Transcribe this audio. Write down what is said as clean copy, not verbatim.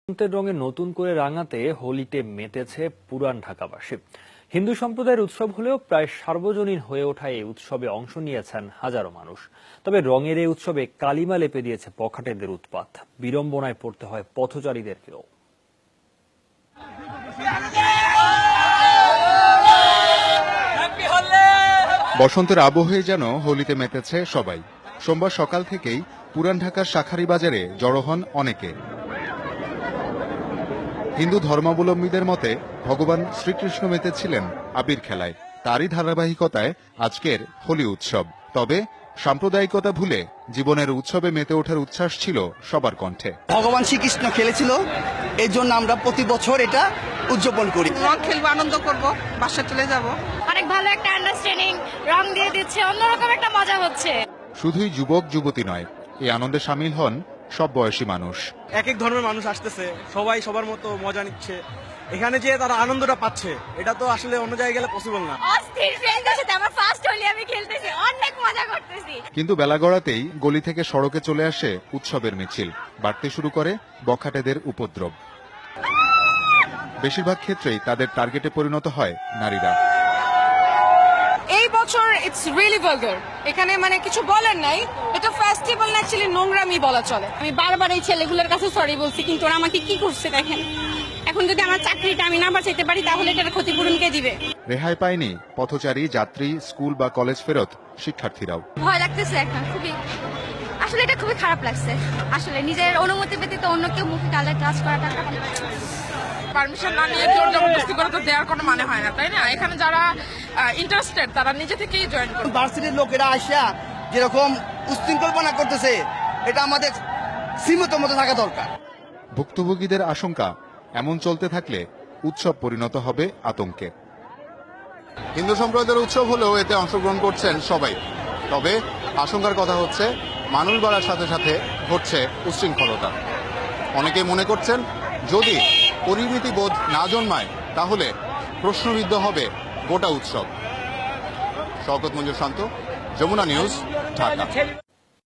বসন্তের রঙে নতুন করে রাঙাতে হোলিতে মেতেছে পুরান ঢাকাবাসী। হিন্দু সম্প্রদায়ের উৎসব হলেও প্রায় সার্বজনীন হয়ে ওঠা এই উৎসবে অংশ নিয়েছেন হাজারো মানুষ। তবে রঙের এই উৎসবে কালিমা লেপে দিয়েছে বখাটেদের উৎপাত। বিড়ম্বনায় পড়তে হয় পথচারীদেরকেও। বসন্তের আবহে যেন হোলিতে মেতেছে সবাই। সোমবার সকাল থেকেই পুরান ঢাকার শাঁখারীবাজারে জড়ো হন অনেকে। হিন্দু ধর্মাবলম্বীদের মতে ভগবান শ্রীকৃষ্ণ মেতেছিলেন আবির খেলায়। তারই ধারাবাহিকতায় আজকের হোলি উৎসব। তবে সাম্প্রদায়িকতা ভুলে জীবনের উৎসবে মেতে ওঠার উচ্ছ্বাস ছিল সবার কণ্ঠে। ভগবান শ্রীকৃষ্ণ খেলেছিল, এই জন্য আমরা প্রতি বছর এটা উদযাপন করি। রং খেলবো, আনন্দ করবো, বাসায় চলে যাব। অনেক ভালো একটা আন্ডারস্ট্যান্ডিং, রং দিয়ে দিচ্ছে, অন্যরকম একটা মজা হচ্ছে। শুধুই যুবক যুবতী নয়, এই আনন্দে সামিল হন সব বয়সী মানুষ। এক এক ধর্মের মানুষ আসতেছে, সবাই সবার মতো মজা নিচ্ছে। এখানে যে তারা আনন্দটা পাচ্ছে, এটা তো আসলে অন্য জায়গায় গেলে পসিবল না। অস্থির ফ্রেন্ডদের সাথে আমার ফার্স্ট হোলি আমি খেলতেছি, অনেক মজা করতেছি। কিন্তু বেলা গড়াতেই গলি থেকে সড়কে চলে আসে উৎসবের মিছিল। বাড়তে শুরু করে বখাটেদের উপদ্রব। বেশিরভাগ ক্ষেত্রেই তাদের টার্গেটে পরিণত হয় নারীরা। এই বছর ইটস রিয়েলি ভালগার। এখানে মানে কিছু বলার নাই, এটা ফেস্টিভ্যাল না, অ্যাকচুয়ালি নোংরামি বলা চলে। আমি বারবার এই ছেলেগুলোর কাছে সরি বলছি, কিন্তু ওরা আমাকে কি করছে দেখেন। এখন যদি আমার চাকরিটা আমি না বাঁচাইতে পারি তাহলে এটার ক্ষতিপূরণ কে দিবে? রেহাই পায়নি পথচারী, যাত্রী, স্কুল বা কলেজ ফেরত শিক্ষার্থীরাও। ভয় লাগতেছে এখন খুবই, আসলে এটা খুবই খারাপ লাগছে। আসলে নিজের অনুমতি ব্যতীত অন্য কেউ মুখে গালে টাচ করাটা পারমিশন না নিয়ে জোর জবরদস্তি করে তো দেওয়ার কোনো মানে হয় না, তাই না? এখানে যারা ইন্টারেস্টেড তারা নিজে থেকেই জয়েন করে। ভার্সিটির লোকেরা আসা যেরকম উশৃঙ্খলপনা করতেছে, এটা আমাদের সীমিত মতো থাকা দরকার। ভুক্তভোগীদের আশঙ্কা, এমন চলতে থাকলে উৎসব পরিণত হবে আতঙ্কে। হিন্দু সম্প্রদায়ের উৎসব হলেও এতে অংশগ্রহণ করছেন সবাই। তবে আশঙ্কার কথা হচ্ছে, মানুষ বাড়ার সাথে সাথে ঘটছে উচ্ছৃঙ্খলতা। অনেকে মনে করছেন, যদি পরিমিতি বোধ না জন্মায় তাহলে প্রশ্নবিদ্ধ হবে গোটা উৎসব। শওকত মঞ্জুর শান্ত, যমুনা নিউজ, ঢাকা।